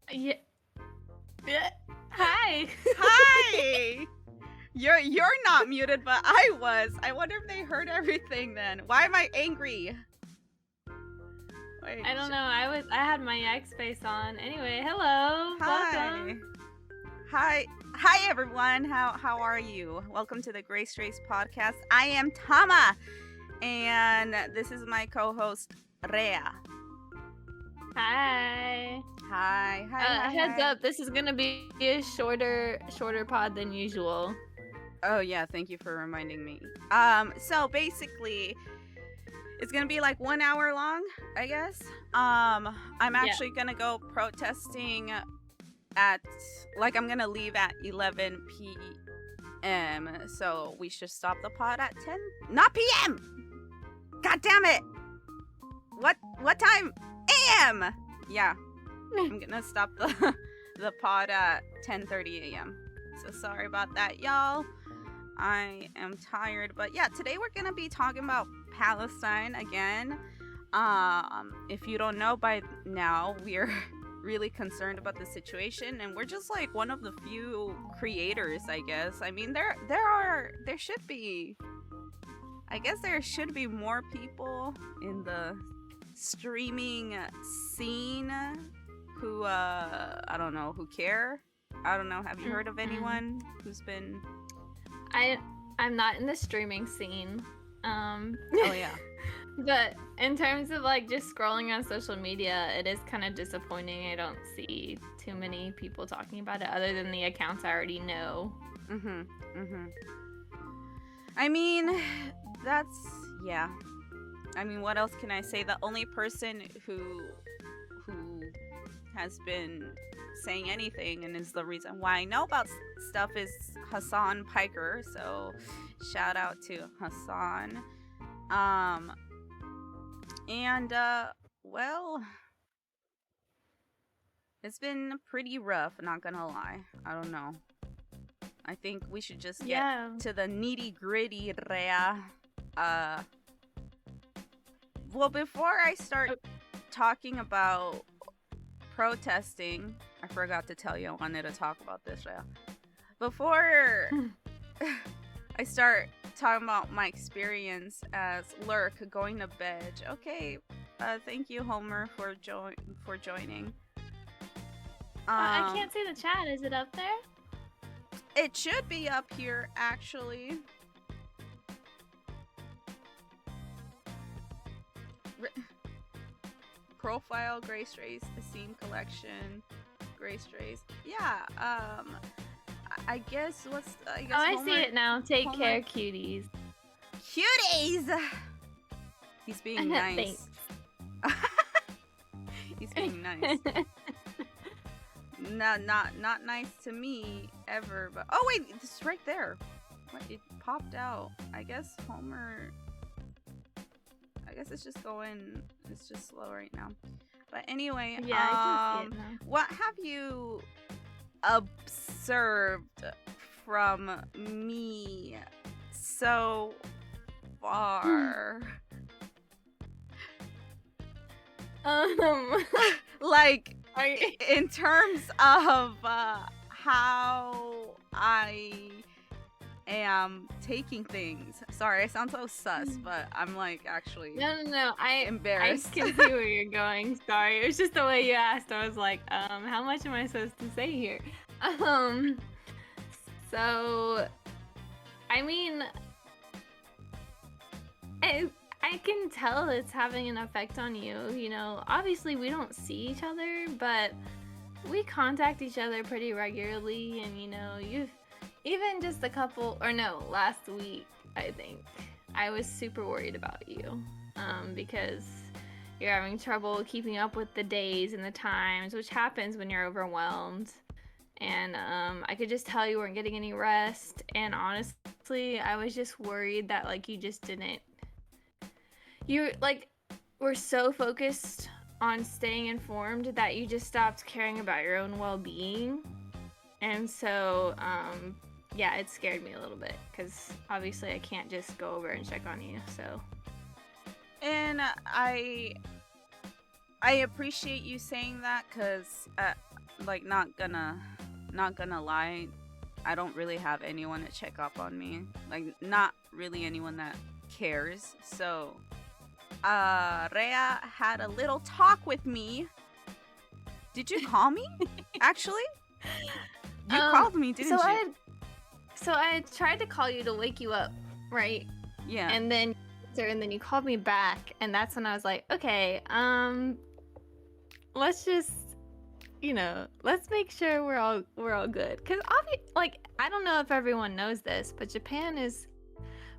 Yeah. Hi. Hi! You're not muted, but I was. I wonder if they heard everything then. Why am I angry? Wait, I don't know. I had my X face on. Anyway, hello. Hi. Welcome. Hi everyone. How are you? Welcome to the GreyStrays podcast. I am Tama, and this is my co-host Rhea. Hi. Hi. Heads up, this is gonna be a shorter pod than usual. Oh yeah, thank you for reminding me. So basically, it's gonna be like 1 hour long, I guess. I'm actually gonna go protesting at I'm gonna leave at 11 p.m. So we should stop the pod at 10. Not p.m. God damn it! What time? A.m. Yeah, I'm gonna stop the pod at 10:30 a.m. So sorry about that, y'all. I am tired, but yeah, today we're gonna be talking about Palestine again. If you don't know by now, we're really concerned about the situation, and we're just like one of the few creators, I guess. I mean, there should be, I guess there should be more people in the streaming scene who I don't know, who care. I don't know. Have you heard of anyone who's been? I'm not in the streaming scene. Oh yeah. But in terms of like just scrolling on social media, it is kind of disappointing. I don't see too many people talking about it other than the accounts I already know. I mean, yeah. I mean, what else can I say? The only person who has been saying anything and is the reason why I know about stuff is Hassan Piker. So shout out to Hassan. Well, it's been pretty rough, not gonna lie. I don't know. I think we should just get to the nitty gritty, Rhea. Well, before I start talking about protesting, I forgot to tell you I wanted to talk about this, Rhea. Before I start talking about my experience as Lurk going to bed. Okay, thank you, Homer, for joining. I can't see the chat. Is it up there? It should be up here, actually. Profile, GreyStrays, the Scene Collection, GreyStrays. Yeah, I guess I Homer, see it now. Take care, cuties. Cuties! He's being nice. Thanks. He's being nice. Not nice to me ever, but oh wait, it's right there. What, it popped out. I guess Homer, I guess it's just slow right now. But anyway, yeah, I can see it now. What have you observed from me so far? Like, in terms of how I am taking things. Sorry, I sound so sus, but I'm like actually no. embarrassed. I can see where you're going. Sorry, it was just the way you asked. I was like, how much am I supposed to say here? So, I mean, I can tell it's having an effect on you. You know, obviously we don't see each other, but we contact each other pretty regularly, and you know, even just last week, I think, I was super worried about you, because you're having trouble keeping up with the days and the times, which happens when you're overwhelmed. And I could just tell you weren't getting any rest, and honestly, I was just worried that like you just didn't. You like were so focused on staying informed that you just stopped caring about your own well-being. And so, yeah, it scared me a little bit because obviously I can't just go over and check on you. So, and I appreciate you saying that because like not gonna lie, I don't really have anyone to check up on me. Like not really anyone that cares. So Rhea had a little talk with me. Did you call me? Actually? You called me, didn't you? So I tried to call you to wake you up, right? Yeah. And then you called me back, and that's when I was like, okay, let's just, let's make sure we're all good. Cause I don't know if everyone knows this, but Japan is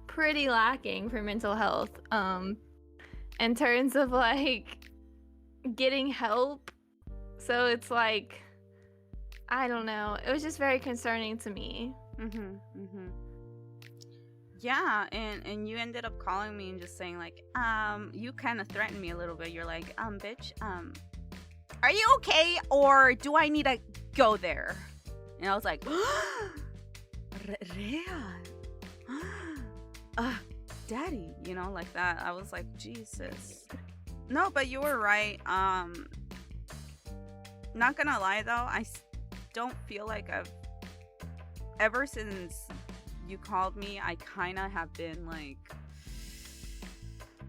pretty lacking for mental health, in terms of like getting help. So it's like, I don't know. It was just very concerning to me. Yeah, and you ended up calling me and just saying like, you kind of threatened me a little bit. You're like, bitch, are you okay, or do I need to go there? And I was like, Rhea, daddy, like that. I was like, Jesus. No, but you were right. Not gonna lie though, I don't feel like ever since you called me, I kind of have been like,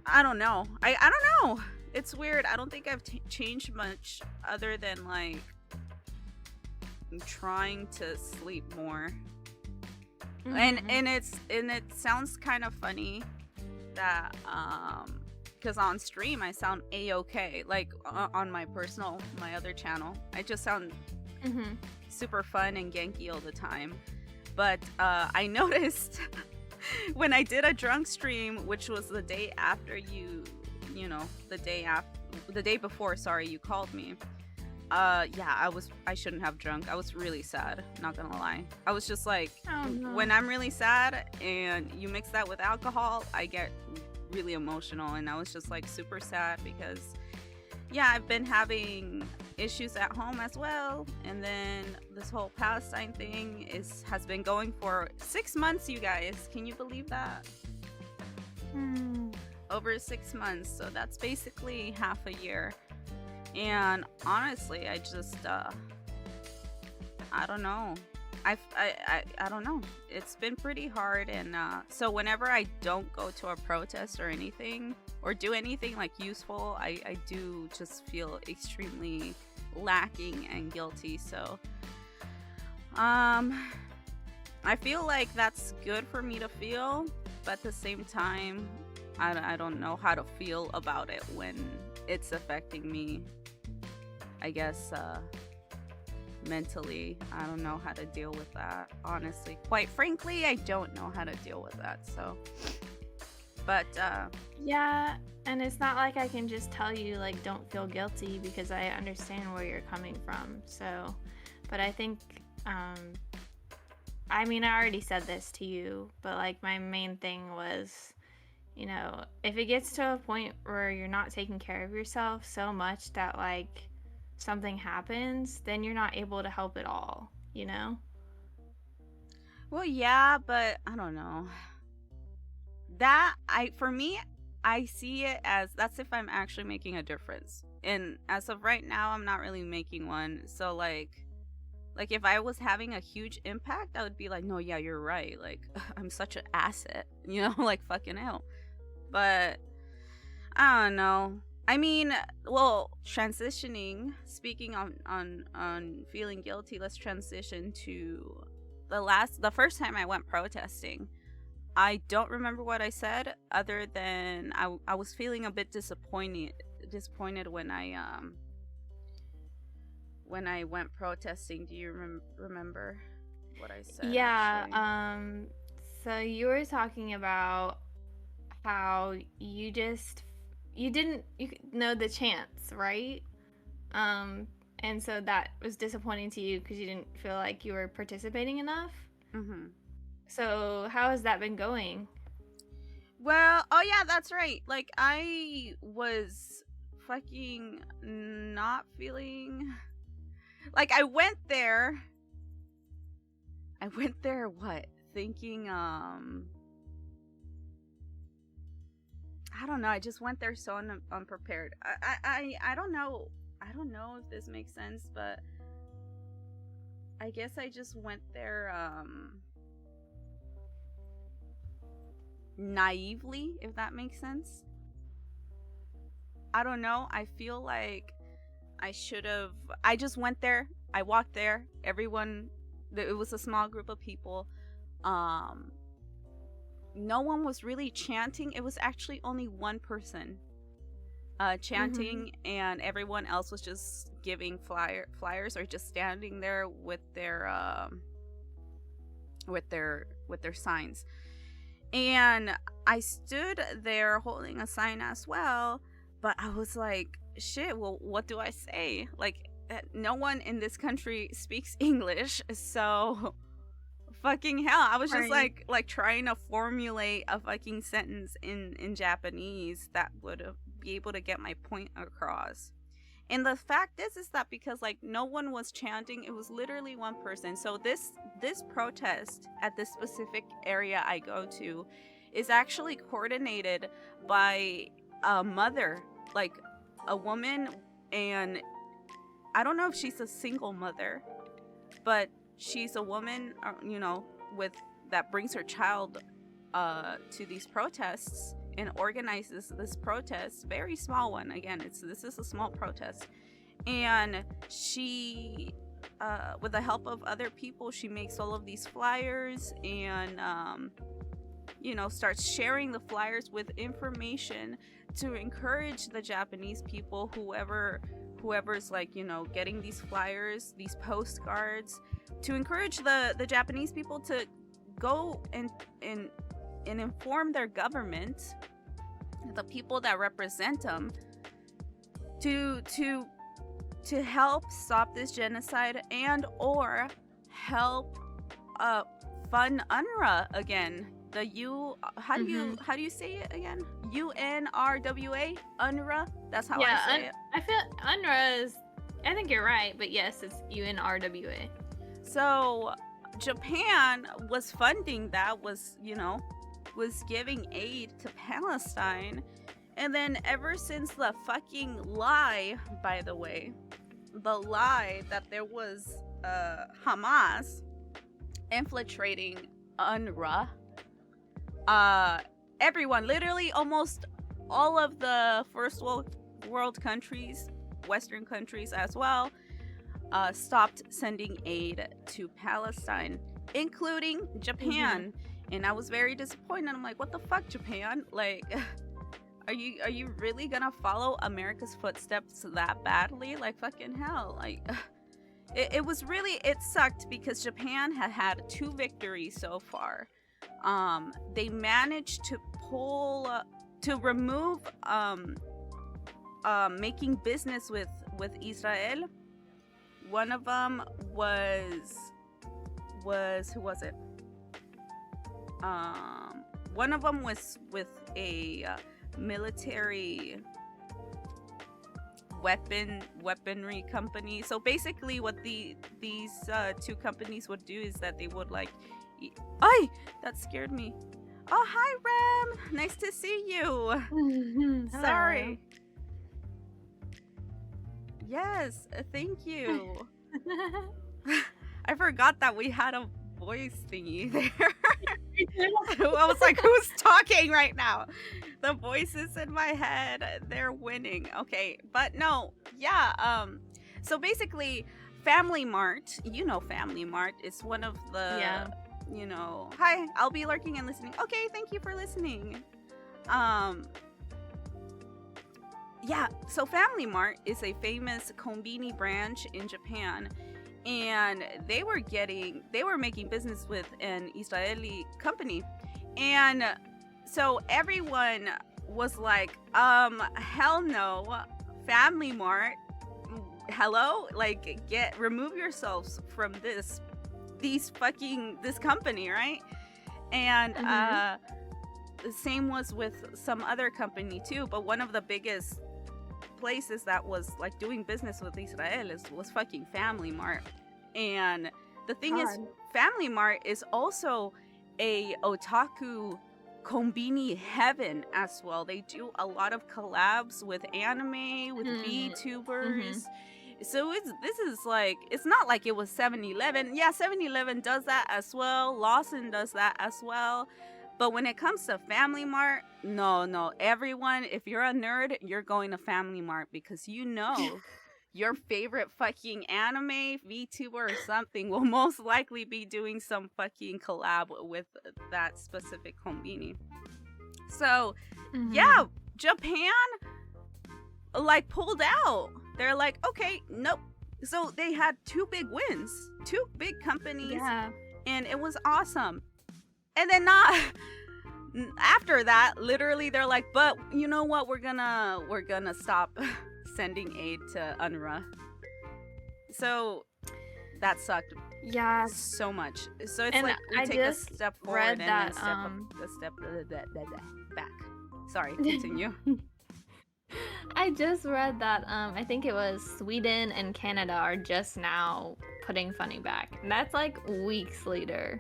I don't know. I don't know. It's weird. I don't think I've changed much other than like trying to sleep more. And it sounds kind of funny that because on stream I sound a-okay, like on my other channel I just sound super fun and Genki all the time. But I noticed when I did a drunk stream, which was the day after the day before, sorry, you called me. Yeah, I shouldn't have drunk. I was really sad, not gonna lie. I was just like, when I'm really sad and you mix that with alcohol, I get really emotional, and I was just like super sad because yeah, I've been having issues at home as well, and then this whole Palestine thing has been going for 6 months, you guys. Can you believe that? Over 6 months, so that's basically half a year. And honestly, I just I don't know. I don't know. It's been pretty hard, and so whenever I don't go to a protest or anything, or do anything like useful, I do just feel extremely lacking and guilty. So I feel like that's good for me to feel, but at the same time, I don't know how to feel about it when it's affecting me, I guess, mentally. I don't know how to deal with that, honestly. Quite frankly, I don't know how to deal with that. So but yeah, and it's not like I can just tell you like don't feel guilty, because I understand where you're coming from. So but I think I mean, I already said this to you, but like my main thing was, if it gets to a point where you're not taking care of yourself so much that like something happens, then you're not able to help at all, Well, yeah, but I don't know. For me, I see it as that's if I'm actually making a difference. And as of right now, I'm not really making one. So like if I was having a huge impact, I would be like, no, yeah, you're right. Like, I'm such an asset, like fucking hell. But I don't know. I mean, well, transitioning, speaking on feeling guilty, let's transition to the first time I went protesting. I don't remember what I said, other than I was feeling a bit disappointed when I went protesting. Do you know what I said? Yeah, actually? So you were talking about how you didn't know the chance, right? And so that was disappointing to you because you didn't feel like you were participating enough. So how has that been going? Well, oh yeah, that's right. Like, I was fucking not feeling like I went there what? Thinking I don't know. I just went there so unprepared. I don't know. I don't know if this makes sense, but I guess I just went there naively, if that makes sense. I don't know. I feel like I should have. I just went there. I walked there. Everyone. It was a small group of people. No one was really chanting. It was actually only one person chanting, and everyone else was just giving flyers or just standing there with their signs. And I stood there holding a sign as well, but I was like, shit, well, what do I say? Like, no one in this country speaks English, so fucking hell. I was just like trying to formulate a fucking sentence in Japanese that would be able to get my point across. And the fact is that because like no one was chanting, it was literally one person. So this protest at this specific area I go to is actually coordinated by a mother, like a woman, and I don't know if she's a single mother, but she's a woman, with that brings her child to these protests and organizes this protest, very small one. Again, this is a small protest, and she, with the help of other people, she makes all of these flyers and starts sharing the flyers with information to encourage the Japanese people, whoever's like getting these flyers, these postcards, to encourage the Japanese people to go and inform their government, the people that represent them, to help stop this genocide and or help fund UNRWA again. The how do you say it again? UNRWA, UNRWA. That's how I say it. I feel UNRWA is. I think you're right, but yes, it's UNRWA. So Japan was funding that, was giving aid to Palestine, and then ever since the fucking lie, by the way, the lie that there was Hamas infiltrating UNRWA. Everyone, literally almost all of the first world countries, Western countries as well, stopped sending aid to Palestine, including Japan. And I was very disappointed. I'm like, what the fuck, Japan? Like, are you really gonna follow America's footsteps that badly? Like, fucking hell. Like, it was really, it sucked because Japan had 2 victories so far. They managed to remove making business with Israel. One of them was who was it? One of them was with a military weaponry company. So basically what these 2 companies would do is that they would like that scared me. Oh, hi Rem, nice to see you. Sorry. Yes, thank you. I forgot that we had a voice thingy there. I was like, who's talking right now? The voices in my head, they're winning. Okay, but no, yeah. So basically, Family Mart, Family Mart is one of the, hi, I'll be lurking and listening. Okay, thank you for listening. Yeah, so Family Mart is a famous konbini branch in Japan, and they were making business with an Israeli company, and so everyone was like, hell no, Family Mart, hello, like remove yourselves from this company, right? And the same was with some other company too, but one of the biggest places that was like doing business with Israel was fucking Family Mart. And the thing is, Family Mart is also a otaku konbini heaven as well. They do a lot of collabs with anime, with VTubers, So this is like, it's not like it was 7-Eleven. Yeah, 7-Eleven does that as well. Lawson does that as well. But when it comes to Family Mart, no. Everyone, if you're a nerd, you're going to Family Mart because you know your favorite fucking anime, VTuber or something will most likely be doing some fucking collab with that specific konbini. So, yeah, Japan like pulled out. They're like, okay, nope. So they had two big wins, two big companies, and it was awesome. And then not after that, literally they're like, but you know what? We're gonna stop sending aid to UNRWA. So that sucked. Yeah, so much. So it's and like we take a step forward and then a step back. Sorry, continue. I just read that I think it was Sweden and Canada are just now putting funding back. And that's like weeks later.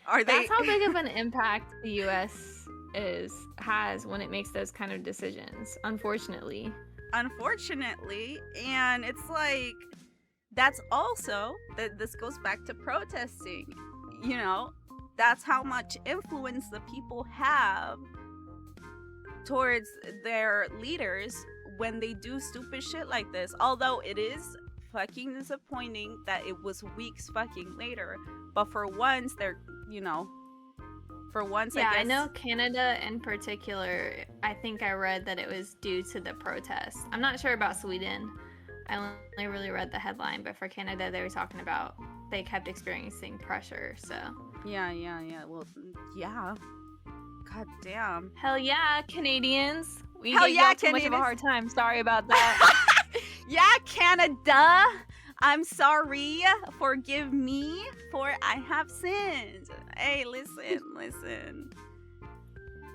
Are they? That's how big of an impact the U.S. has when it makes those kind of decisions. Unfortunately, and it's like that's also that this goes back to protesting. You know, that's how much influence the people have towards their leaders when they do stupid shit like this. Although it is fucking disappointing that it was weeks fucking later, but for once they're, you know, for once, yeah, I guess. I know Canada in particular, I think I read that it was due to the protests. I'm not sure about Sweden. I only really read the headline, but for Canada they were talking about they kept experiencing pressure, so. Yeah. Well, yeah. God damn. Hell yeah, Canadians. We Hell gave yeah, y'all too much of a Canadians. hard time. Sorry about that. Yeah, Canada. I'm sorry. Forgive me for I have sinned. Hey, listen.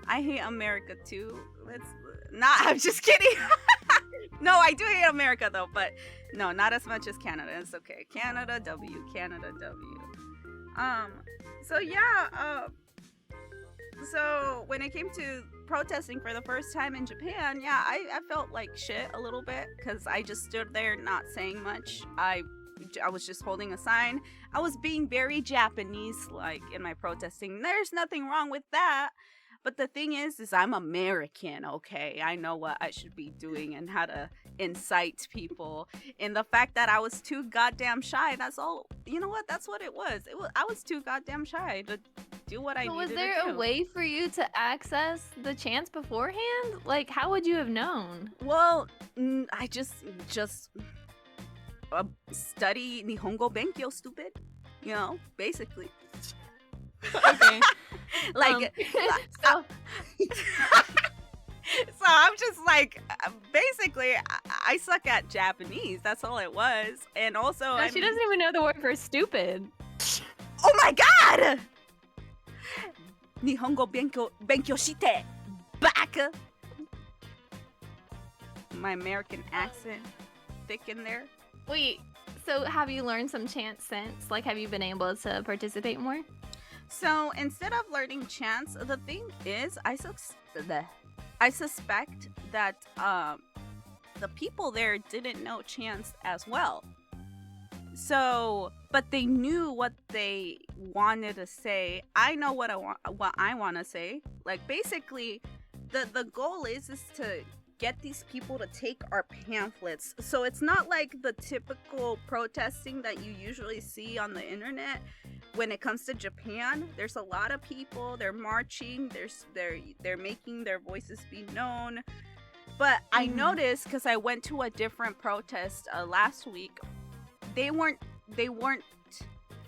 I hate America too. I'm just kidding. No, I do hate America though, but no, not as much as Canada. It's okay. Canada W. So yeah, so when it came to protesting for the first time in Japan, yeah, I felt like shit a little bit because I just stood there not saying much. I was just holding a sign. I was being very Japanese like in my protesting. There's nothing wrong with that. But the thing is I'm American, okay? I know what I should be doing and how to incite people. And the fact that I was too goddamn shy, that's all. You know what? That's what it was. I was too goddamn shy to do what I needed to do. Was there a way for you to access the chants beforehand? Like, how would you have known? Well, I just study Nihongo Benkyo, stupid. You know, basically. Okay. Like, so I'm just like, basically, I suck at Japanese. That's all it was. And also, no, she doesn't even know the word for stupid. Oh my god! Nihongo Benkyo shite. Back. My American accent thick in there. Wait, so have you learned some chants since? Like, have you been able to participate more? So instead of learning chants, the thing is, I suspect that the people there didn't know chants as well. So, but they knew what they wanted to say. I know what I want to say. Like, basically, the goal is to get these people to take our pamphlets. So it's not like the typical protesting that you usually see on the internet. When it comes to Japan, there's a lot of people. They're marching. They're making their voices be known. But I noticed, because I went to a different protest last week, they weren't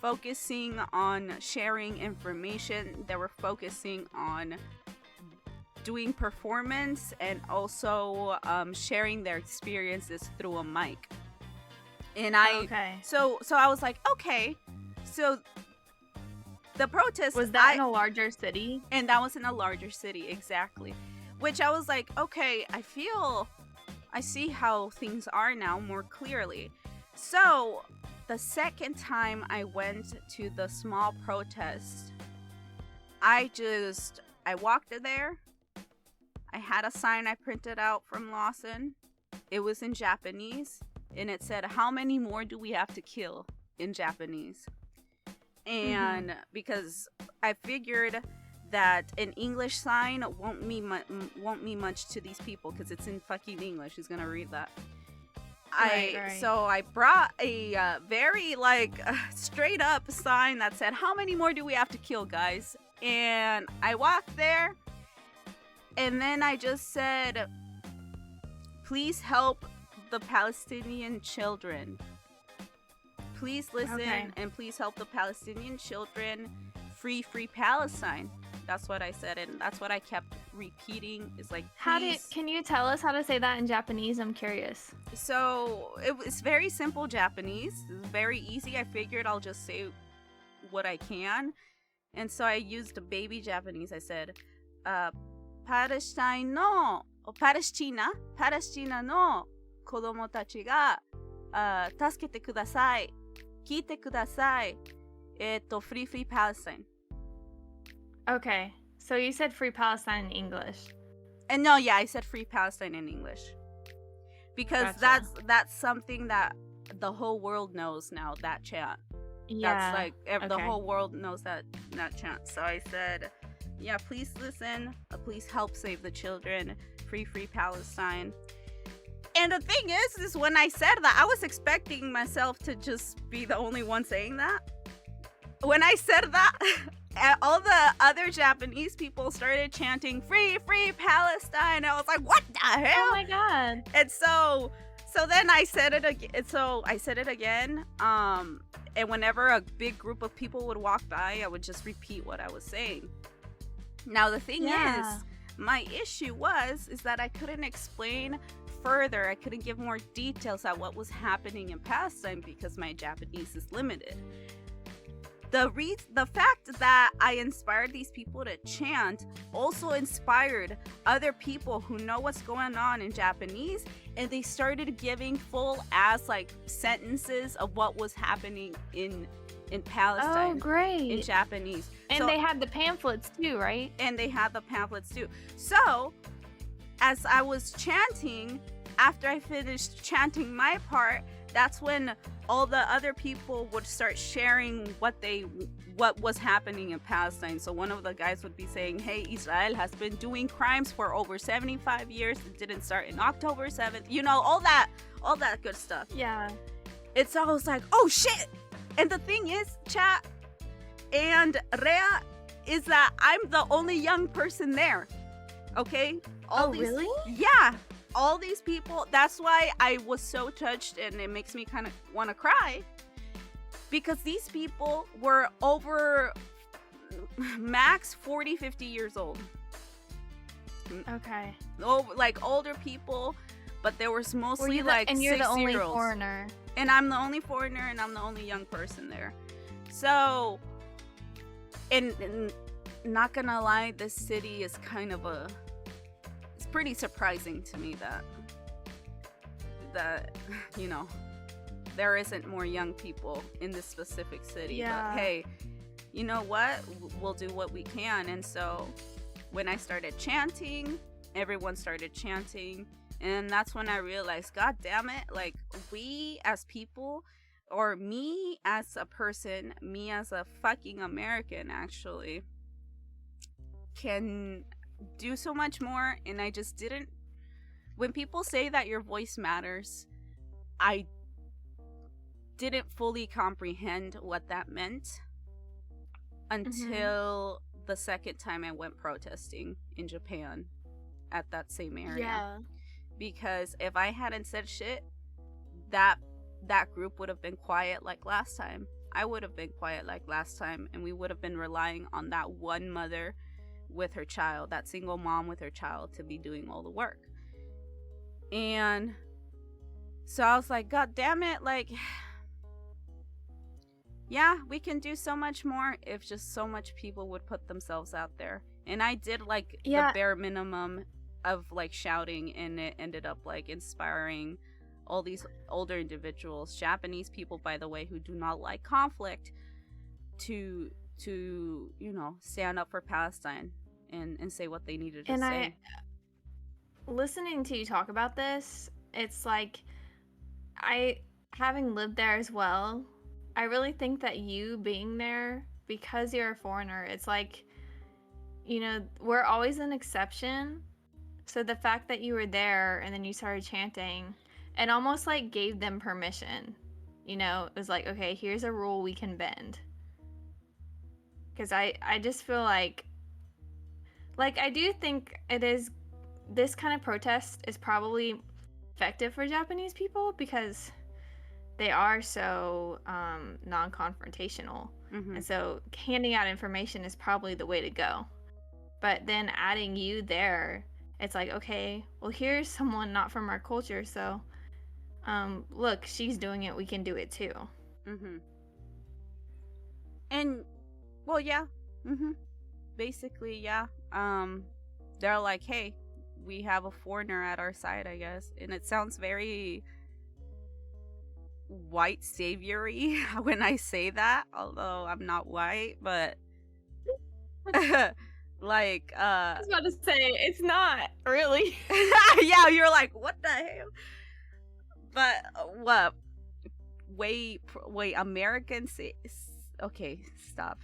focusing on sharing information. They were focusing on doing performance and also sharing their experiences through a mic. And so I was like, okay, so the protest was that in a larger city? And that was in a larger city, exactly. Which I was like, okay, I see how things are now more clearly. So the second time I went to the small protest, I walked there. I had a sign I printed out from Lawson. It was in Japanese, and it said, "How many more do we have to kill?" in Japanese. And because I figured that an English sign won't mean much to these people because it's in fucking English. Who's gonna read that? Right. So I brought a very straight up sign that said, "How many more do we have to kill, guys?" And I walked there, and then I just said, "Please help the Palestinian children. Please listen, and please help the Palestinian children. Free Palestine." That's what I said, and that's what I kept repeating. Is like, can you tell us how to say that in Japanese? I'm curious. So it's very simple Japanese. It's very easy. I figured I'll just say what I can, and so I used baby Japanese. I said, Palestine no kodomo tachi ga tasukete kudasai, kite kudasai, free Palestine. Okay, so you said Free Palestine in English. And no, yeah, I said Free Palestine in English. Because that's something that the whole world knows now, that chant. Yeah. That's the whole world knows that chant. So I said, yeah, please listen. Please help save the children. Free Palestine. And the thing is when I said that, I was expecting myself to just be the only one saying that. When I said that, all the other Japanese people started chanting "Free Palestine." I was like, "What the hell?" Oh my god! And so then I said it again. And whenever a big group of people would walk by, I would just repeat what I was saying. Now the thing is, my issue is that I couldn't explain further. I couldn't give more details on what was happening in Palestine because my Japanese is limited. The fact that I inspired these people to chant also inspired other people who know what's going on in Japanese, and they started giving full ass sentences of what was happening in Palestine. Oh, great. In Japanese. And they had the pamphlets too, right? And they had the pamphlets too. So, as I was chanting, after I finished chanting my part, that's when all the other people would start sharing what was happening in Palestine. So one of the guys would be saying, "Hey, Israel has been doing crimes for over 75 years. It didn't start in October 7th. All that good stuff." Yeah. And so I was like, "Oh shit." And the thing is, chat and Rhea, is that I'm the only young person there. Okay? Really? Yeah. All these people, that's why I was so touched, and it makes me kind of want to cry, because these people were over max 40-50 years old. Okay. Older people, but there was mostly and you're the only 6-year-olds. foreigner. And I'm the only foreigner, and I'm the only young person there. So, and not gonna lie, this city is kind of it's pretty surprising to me that there isn't more young people in this specific city. Yeah. But hey, you know what? We'll do what we can. And so when I started chanting, everyone started chanting, and that's when I realized, god damn it, we as people, or me as a person, me as a fucking American actually, can do so much more. And I just didn't. When people say that your voice matters, I didn't fully comprehend what that meant until the second time I went protesting in Japan at that same area. Yeah. Because if I hadn't said shit, that group would have been quiet like last time. I would have been quiet like last time, and we would have been relying on that one mother with her child, that single mom with her child, to be doing all the work. And so I was like, god damn it, yeah, we can do so much more if just so much people would put themselves out there. And I did the bare minimum of shouting, and it ended up inspiring all these older individuals, Japanese people, by the way, who do not like conflict, to stand up for Palestine and say what they needed to say. Listening to you talk about this, it's like, having lived there as well, I really think that you being there, because you're a foreigner, it's like, we're always an exception. So the fact that you were there and then you started chanting, it almost like gave them permission. It was like, okay, here's a rule we can bend. Because I just feel like I do think this kind of protest is probably effective for Japanese people because they are so non-confrontational. Mm-hmm. And so handing out information is probably the way to go. But then adding you there, it's like, okay, well, here's someone not from our culture, so look, she's doing it, we can do it too. Mm-hmm. And, well, yeah. Mm-hmm. Basically, yeah. They're like, hey, we have a foreigner at our side, I guess. And it sounds very white saviory when I say that, although I'm not white, but like I was about to say, it's not really. yeah, you're like, what the hell? But what? Wait, Americans. Okay, stop.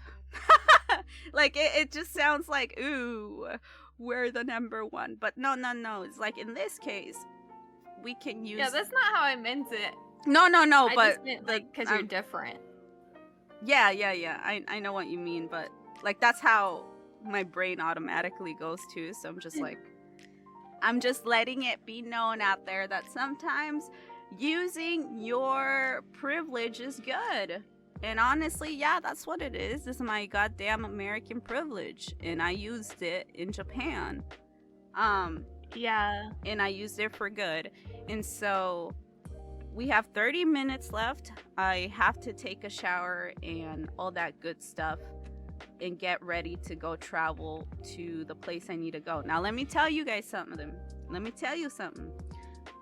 Like it just sounds like, ooh, we're the number one. But no. It's like in this case, we can use. Yeah, that's not how I meant it. No. I But just meant, like, because you're different. Yeah. I know what you mean, but like that's how my brain automatically goes to. So I'm just like, I'm just letting it be known out there that sometimes using your privilege is good. And honestly, yeah, that's what it is. This is my goddamn American privilege. And I used it in Japan. Yeah. And I used it for good. And so we have 30 minutes left. I have to take a shower and all that good stuff and get ready to go travel to the place I need to go. Now, let me tell you guys something.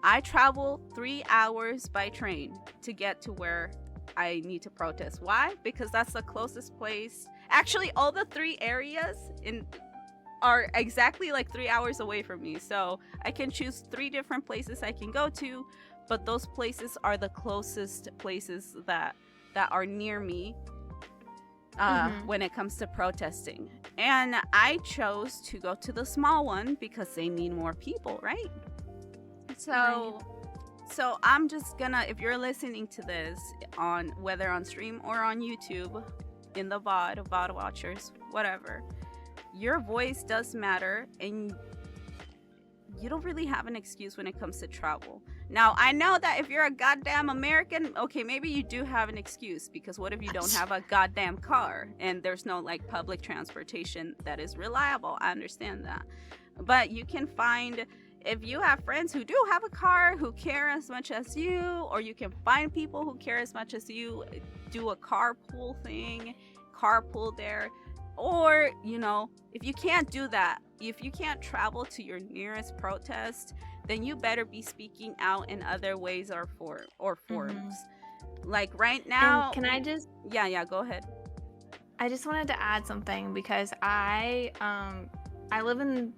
I travel 3 hours by train to get to where I need to protest. Why? Because that's the closest place. Actually, all the 3 areas are exactly like 3 hours away from me. So I can choose 3 different places I can go to, but those places are the closest places that are near me when it comes to protesting. And I chose to go to the small one because they need more people, right? So I'm just gonna, if you're listening to this on whether on stream or on YouTube, in the VOD watchers, whatever, your voice does matter, and you don't really have an excuse when it comes to travel. Now, I know that if you're a goddamn American, okay, maybe you do have an excuse, because what if you don't have a goddamn car and there's no like public transportation that is reliable? I understand that. But you can find, if you have friends who do have a car, who care as much as you, or you can find people who care as much as you, do a carpool thing, carpool there. Or, you know, if you can't do that, if you can't travel to your nearest protest, then you better be speaking out in other ways or forums. Like right now. And can I just? Yeah, go ahead. I just wanted to add something, because I live in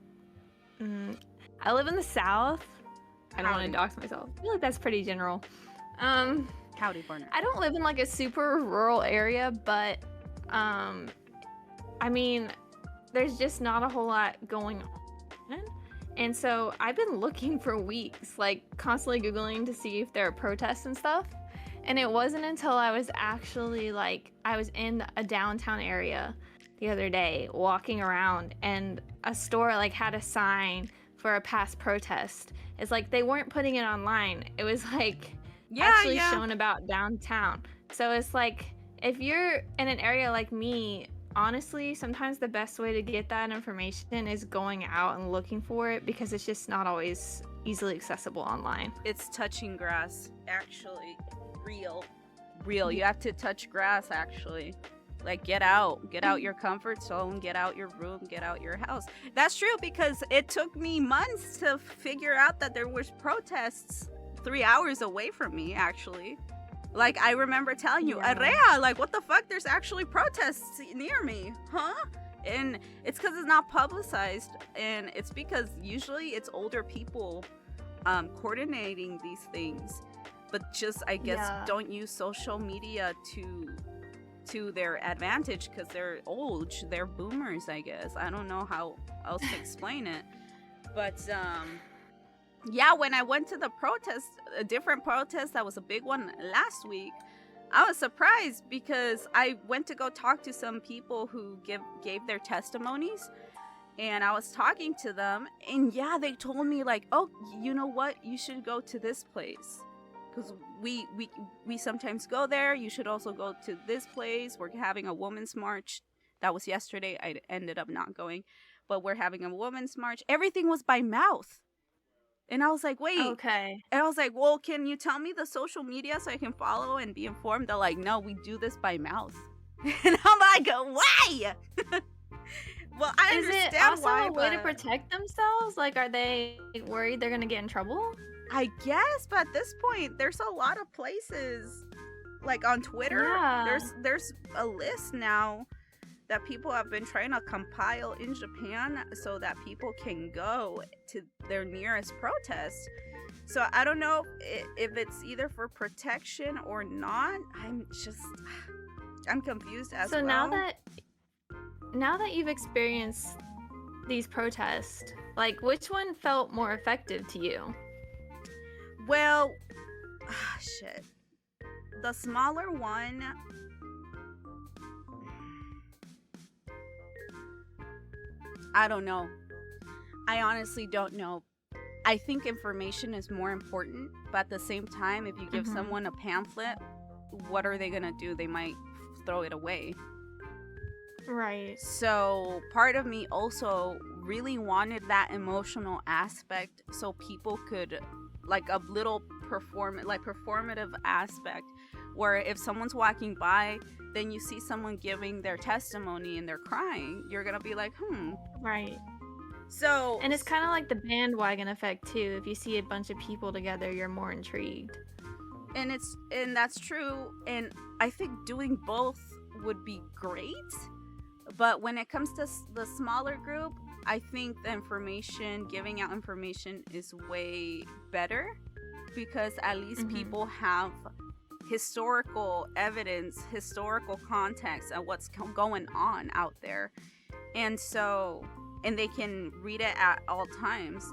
the South. I don't want to dox myself. I feel like that's pretty general. Howdy, partner. I don't live in like a super rural area, but I mean, there's just not a whole lot going on. And so I've been looking for weeks, like constantly Googling to see if there are protests and stuff. And it wasn't until I was actually I was in a downtown area the other day walking around, and a store had a sign for a past protest. It's like they weren't putting it online. It was actually shown about downtown. So it's like, if you're in an area like me, honestly, sometimes the best way to get that information is going out and looking for it, because it's just not always easily accessible online. It's touching grass, actually. Real. You have to touch grass, actually. Get out your comfort zone, get out your room, get out your house. That's true, because it took me months to figure out that there was protests 3 hours away from me, actually. I remember telling you, Arrea, what the fuck? There's actually protests near me, huh? And it's because it's not publicized, and it's because usually it's older people coordinating these things, but just, I guess, don't use social media to their advantage because they're old, they're boomers, I guess. I don't know how else to explain it. But yeah, when I went to the protest, a different protest that was a big one last week, I was surprised because I went to go talk to some people who gave their testimonies, and I was talking to them, and yeah, they told me like, oh, you know what, you should go to this place because we sometimes go there. You should also go to this place. We're having a women's march. That was yesterday. I ended up not going, but we're having a women's march. Everything was by mouth. And I was like, wait. Okay. And I was like, well, can you tell me the social media so I can follow and be informed? They're like, no, we do this by mouth. And I'm like, why? Well, I understand why. Is it also a way to protect themselves? Like, are they worried they're going to get in trouble? I guess, but at this point, there's a lot of places, like on Twitter, there's a list now that people have been trying to compile in Japan so that people can go to their nearest protest. So I don't know if it's either for protection or not. I'm confused as well. So now that you've experienced these protests, like, which one felt more effective to you? Well, shit. The smaller one, I don't know. I honestly don't know. I think information is more important, but at the same time, if you give someone a pamphlet, what are they gonna do? They might throw it away. Right. So part of me also really wanted that emotional aspect so people could, like, a little performative aspect where if someone's walking by, then you see someone giving their testimony and they're crying, you're gonna be like, Right. So, and it's kind of like the bandwagon effect too. If you see a bunch of people together, you're more intrigued. And that's true, and I think doing both would be great, but when it comes to the smaller group, I think the information, giving out information is way better because at least people have historical evidence, historical context of what's going on out there. And they can read it at all times.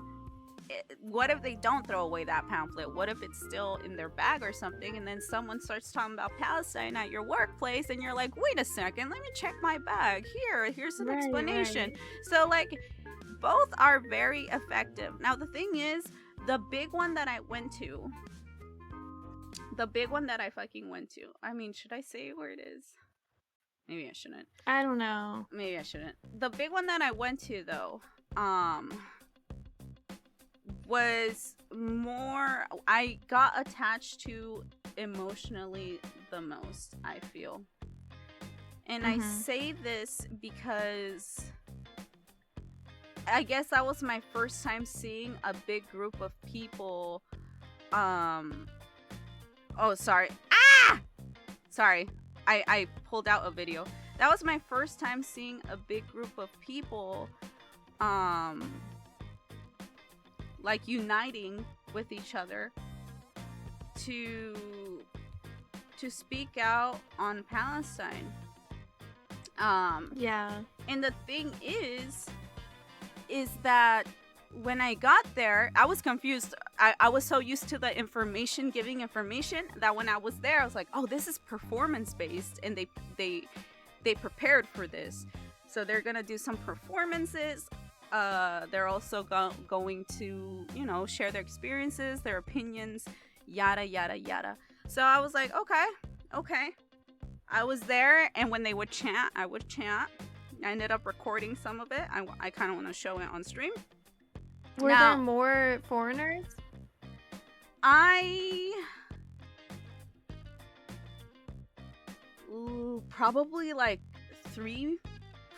What if they don't throw away that pamphlet? What if it's still in their bag or something, and then someone starts talking about Palestine at your workplace, and you're like, wait a second, let me check my bag. Here's an explanation. Right. So, like, both are very effective. Now, the thing is, the big one that I fucking went to, I mean, should I say where it is? Maybe I shouldn't. I don't know. Maybe I shouldn't. The big one that I went to, though, was more, I got attached to emotionally the most, I feel. And I say this because I guess that was my first time seeing a big group of people. Sorry, I pulled out a video. That was my first time seeing a big group of people like uniting with each other to speak out on Palestine. And the thing is that when I got there, I was confused. I was so used to the giving information that when I was there, I was like, oh, this is performance based, and they prepared for this. So they're gonna do some performances. They're also going to, share their experiences, their opinions, yada, yada, yada. So I was like, okay. I was there, and when they would chant, I would chant. I ended up recording some of it. I kind of want to show it on stream. Were there more foreigners? Probably like 3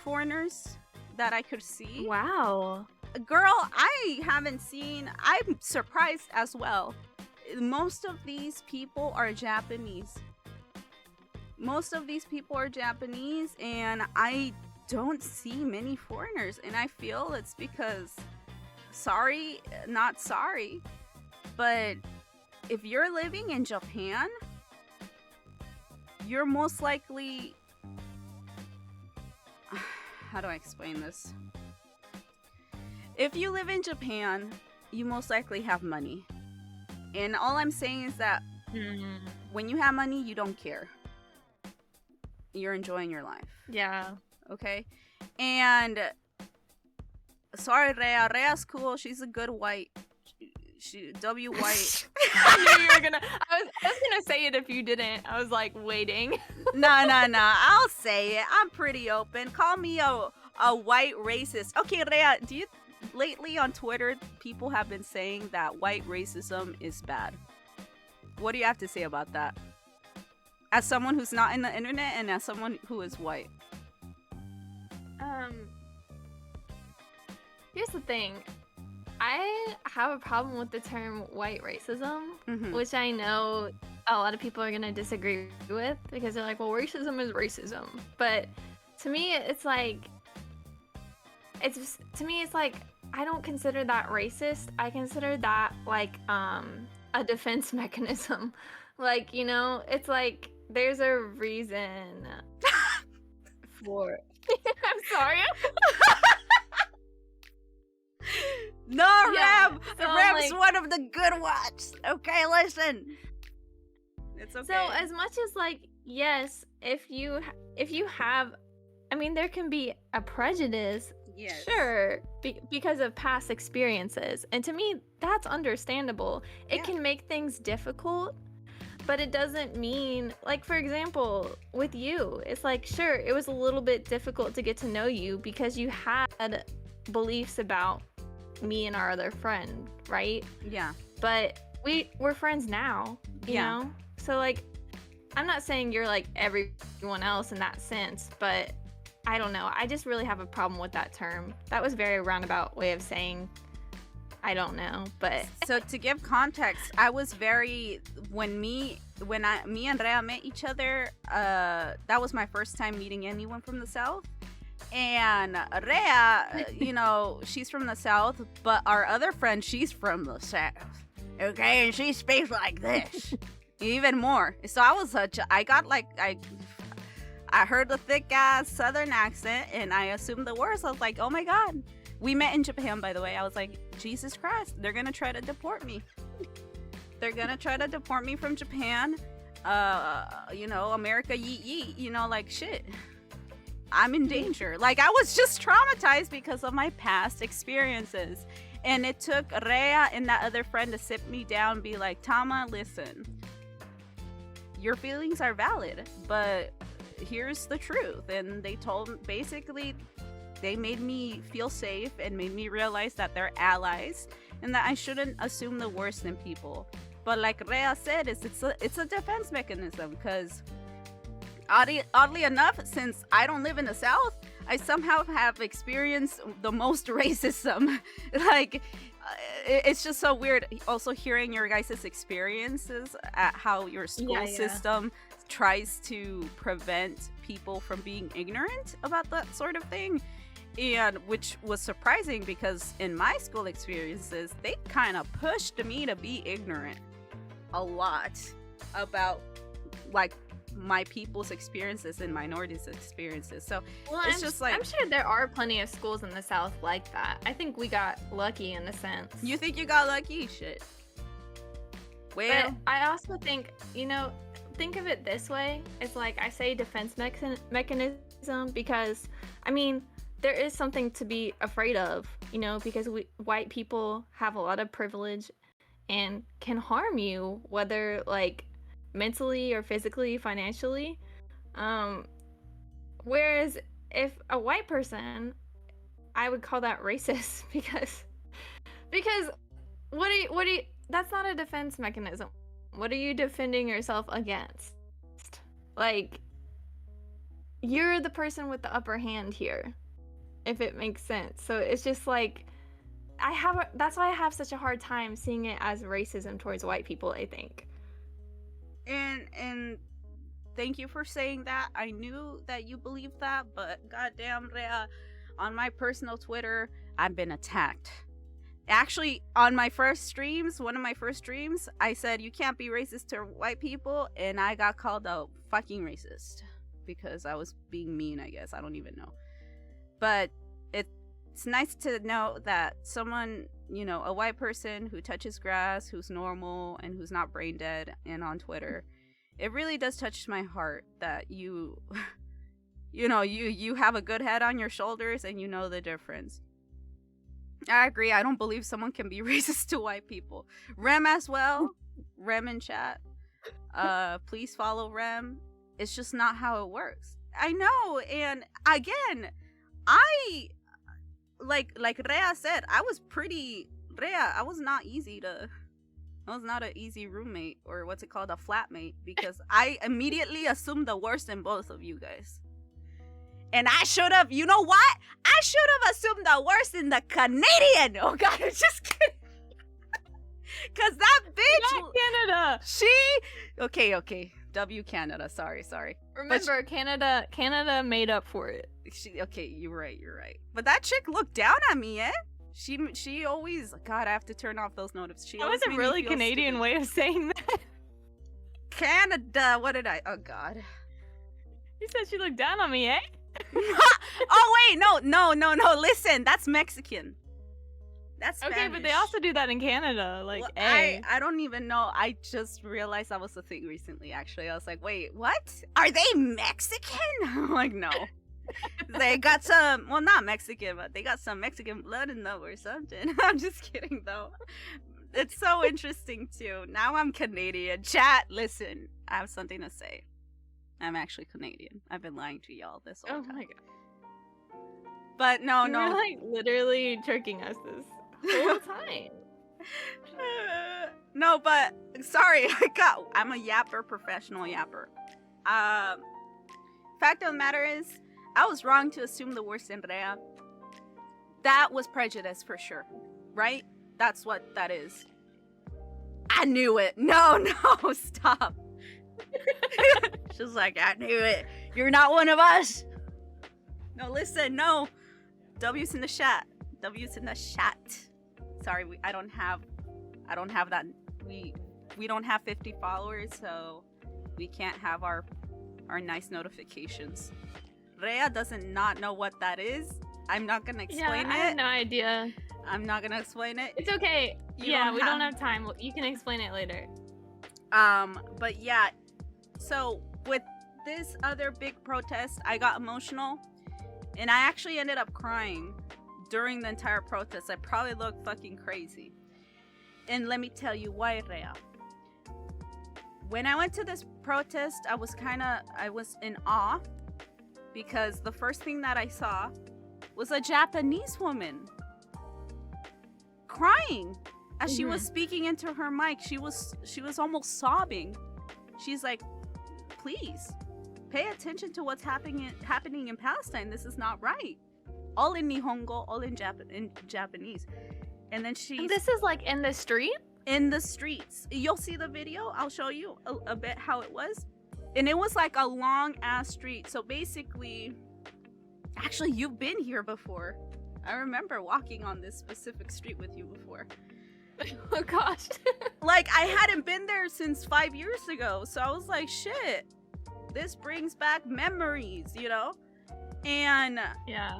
foreigners that I could see. Wow. Girl, I haven't seen. I'm surprised as well. Most of these people are Japanese. And I don't see many foreigners, and I feel it's because sorry, not sorry. But if you're living in Japan, you're most likely... How do I explain this? If you live in Japan, you most likely have money. And all I'm saying is that when you have money, you don't care. You're enjoying your life. Yeah. Okay? And sorry, Rhea. Rhea's cool. She's a good white. She W white. I knew you were gonna. I was gonna say it if you didn't. I was like waiting. No. I'll say it. I'm pretty open. Call me a white racist. Okay, Rhea. Lately on Twitter, people have been saying that white racism is bad. What do you have to say about that? As someone who's not in the internet and as someone who is white. Here's the thing. I have a problem with the term white racism, which I know a lot of people are going to disagree with because they're like, well, racism is racism. But to me, it's like, I don't consider that racist. I consider that like a defense mechanism. Like, you know, it's like there's a reason for... I'm sorry. No, Yeah, Rem! so, Rem's like- one of the good ones. Okay, listen. It's okay. So as much as like, yes, if you have, I mean, there can be a prejudice, Yes. sure, because of past experiences, and to me, that's understandable. It Yeah. can make things difficult, but it doesn't mean, like, for example, with you, it's like, sure, it was a little bit difficult to get to know you because you had beliefs about me and our other friend, right? Yeah. But we're friends now, you Yeah. know? So, like, I'm not saying you're like everyone else in that sense, but I don't know. I just really have a problem with that term. That was a very roundabout way of saying I don't know, but So to give context, I was very me and Rhea met each other. That was my first time meeting anyone from the South. And Rhea, you know, she's from the South, but our other friend, she's from the South. Okay, and she speaks like this, even more. So I heard the thick ass Southern accent, and I assumed the worst. I was like, oh my god. We met in Japan, by the way. I was like, Jesus Christ, they're gonna try to deport me. They're gonna try to deport me from Japan. You know, America yeet yeet. You know, like shit. I'm in danger. Like I was just traumatized because of my past experiences. And it took Rhea and that other friend to sit me down and be like, Tama, listen. Your feelings are valid, but here's the truth. And they made me feel safe and made me realize that they're allies and that I shouldn't assume the worst in people. But like Rhea said, it's a defense mechanism because oddly enough, since I don't live in the South, I somehow have experienced the most racism. Like, it's just so weird also hearing your guys' experiences at how your school system tries to prevent people from being ignorant about that sort of thing. And which was surprising because in my school experiences, they kind of pushed me to be ignorant a lot about like my people's experiences and minorities' experiences. So it's just like, I'm sure there are plenty of schools in the South like that. I think we got lucky in a sense. You think you got lucky? Shit. Well, But I also think, you know, think of it this way. It's like I say defense mechanism because, I mean, there is something to be afraid of, you know, because white people have a lot of privilege and can harm you, whether like mentally or physically, financially. Whereas if a white person, I would call that racist because what do you that's not a defense mechanism. What are you defending yourself against? Like, you're the person with the upper hand here, if it makes sense. So it's just like that's why I have such a hard time seeing it as racism towards white people, I think. And thank you for saying that. I knew that you believed that, but goddamn, Rhea, on my personal Twitter, I've been attacked. Actually, on my first streams, one of my first streams, I said you can't be racist to white people, and I got called a fucking racist because I was being mean, I guess. I don't even know. But it's nice to know that someone, you know, a white person who touches grass, who's normal, and who's not brain dead, and on Twitter, it really does touch my heart that you, you know, you have a good head on your shoulders and you know the difference. I agree. I don't believe someone can be racist to white people. Rem as well. Rem in chat. Please follow Rem. It's just not how it works. I know, and again, I like Rhea said, I was not an easy roommate, or what's it called, a flatmate, because I immediately assumed the worst in both of you guys. And I should have, you know what? I should have assumed the worst in the Canadian. Oh God, I'm just kidding. Cause that bitch, Not Canada. Okay. W Canada. Sorry. Remember, Canada made up for it. Okay, you're right. But that chick looked down at me, eh? She always, God, I have to turn off those notifications. That was a really Canadian way of saying that. Canada, what did I? Oh God. You said she looked down on me, eh? Oh wait, no. Listen, that's Mexican. That's Spanish. Okay, but they also do that in Canada. Like, well, A. I don't even know. I just realized that was a thing recently. Actually, I was like, wait, what? Are they Mexican? I'm like, no. They got some. Well, not Mexican, but they got some Mexican blood in them or something. I'm just kidding, though. It's so interesting too. Now I'm Canadian. Chat, listen. I have something to say. I'm actually Canadian. I've been lying to y'all this whole time. Oh my God. But no. You're like literally tricking us this whole time. No, but sorry, I'm a yapper, professional yapper. Fact of the matter is, I was wrong to assume the worst in Rhea. That was prejudice for sure, right? That's what that is. I knew it. No, stop. She's like, I knew it. You're not one of us. No, listen, no. W's in the chat. Sorry, I don't have that. We don't have 50 followers, so we can't have our nice notifications. Rhea doesn't not know what that is. I'm not gonna explain it. I have no idea. I'm not gonna explain it. It's okay. We don't have time. You can explain it later. But yeah. So with this other big protest, I got emotional, and I actually ended up crying during the entire protest. I probably looked fucking crazy. And let me tell you why, Rhea. When I went to this protest, I was in awe, because the first thing that I saw was a Japanese woman crying as she was speaking into her mic. She was almost sobbing. She's like, please pay attention to what's happening in Palestine. This is not right. All in Nihongo, all in Japanese. And then This is like in the street? In the streets. You'll see the video. I'll show you a bit how it was. And it was like a long ass street. So basically, actually, you've been here before. I remember walking on this specific street with you before. Oh gosh. Like, I hadn't been there since 5 years ago. So I was like, shit, this brings back memories, you know? And yeah,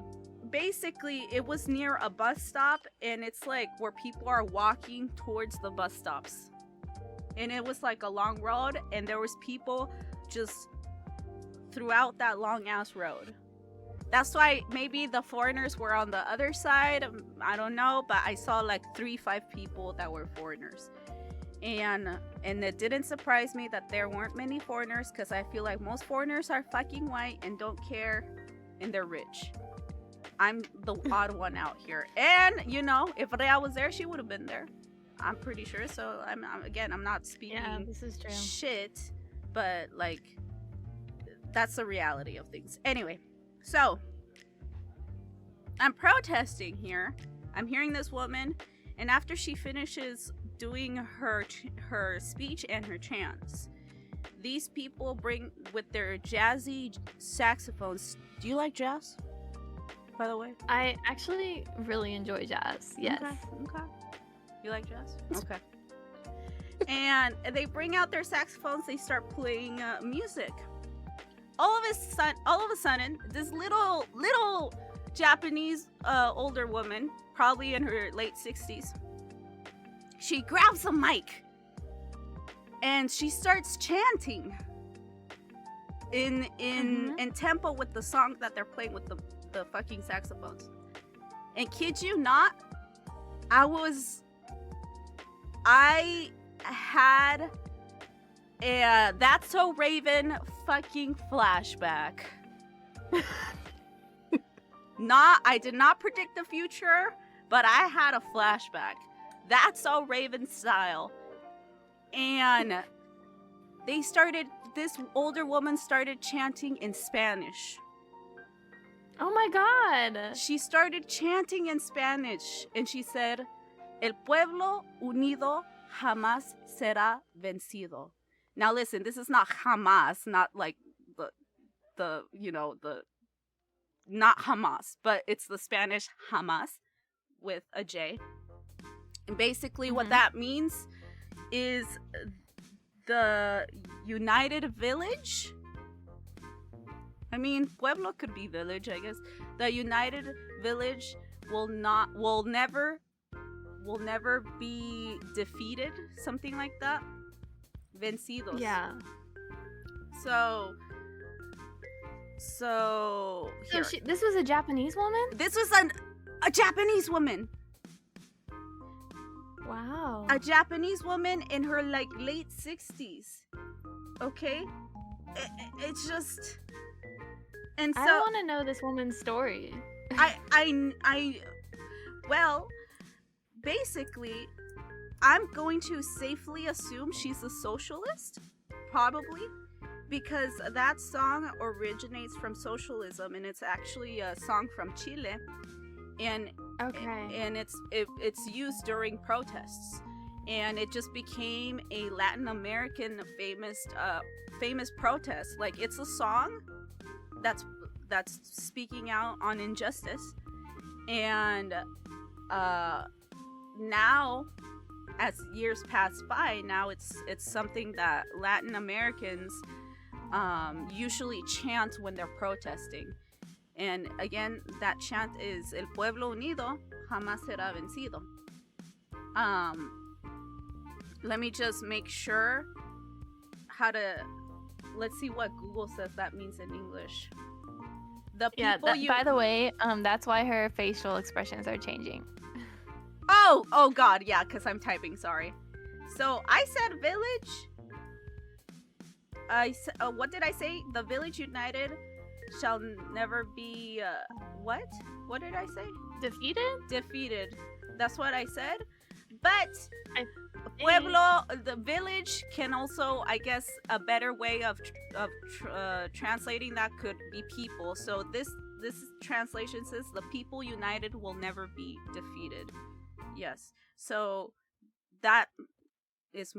basically it was near a bus stop, and it's like where people are walking towards the bus stops. And it was like a long road, and there was people just throughout that long ass road. That's why maybe the foreigners were on the other side. I don't know, but I saw like 3-5 people that were foreigners. And it didn't surprise me that there weren't many foreigners, because I feel like most foreigners are fucking white and don't care, and they're rich. I'm the odd one out here. And, you know, if Rhea was there, she would have been there. I'm pretty sure. So, I'm not speaking this is true. shit, but, like, that's the reality of things. Anyway, so, I'm protesting here. I'm hearing this woman, and after she finishes doing her speech and her chants, these people bring with their jazzy saxophones. Do you like jazz? by the way? I actually really enjoy jazz. Yes. Okay. You like jazz? Okay. And they bring out their saxophones. They start playing music. All of a sudden, this little Japanese older woman, probably in her late 60s, she grabs a mic and she starts chanting in tempo with the song that they're playing with the fucking saxophones. And kid you not, I had a That's So Raven fucking flashback. I did not predict the future, but I had a flashback. That's So Raven style. And this older woman started chanting in Spanish. Oh my god. She started chanting in Spanish and she said, El pueblo unido jamás será vencido. Now listen, this is not Hamas, not like the not Hamas, but it's the Spanish Hamas with a J. And basically what that means is the united village. I mean, pueblo could be village, I guess. The united village will never be defeated, something like that. Vencidos. Yeah. So this was a Japanese woman? This was a Japanese woman. Wow. A Japanese woman in her like late 60s. Okay? It's just, and so I want to know this woman's story. Well, basically, I'm going to safely assume she's a socialist, probably, because that song originates from socialism, and it's actually a song from Chile, and it's used during protests, and it just became a Latin American famous protest. Like, it's a song that's speaking out on injustice, and now, as years pass by, now it's something that Latin Americans usually chant when they're protesting. And again, that chant is El pueblo unido jamás será vencido. Let me just make sure let's see what Google says that means in English. By the way, that's why her facial expressions are changing. Oh god, yeah, because I'm typing, sorry. So I said village. What did I say? The village united shall never be, what? What did I say? Defeated. That's what I said. But pueblo, the village, can also, I guess, a better way of translating that could be people. So this translation says the people united will never be defeated. Yes. So that is,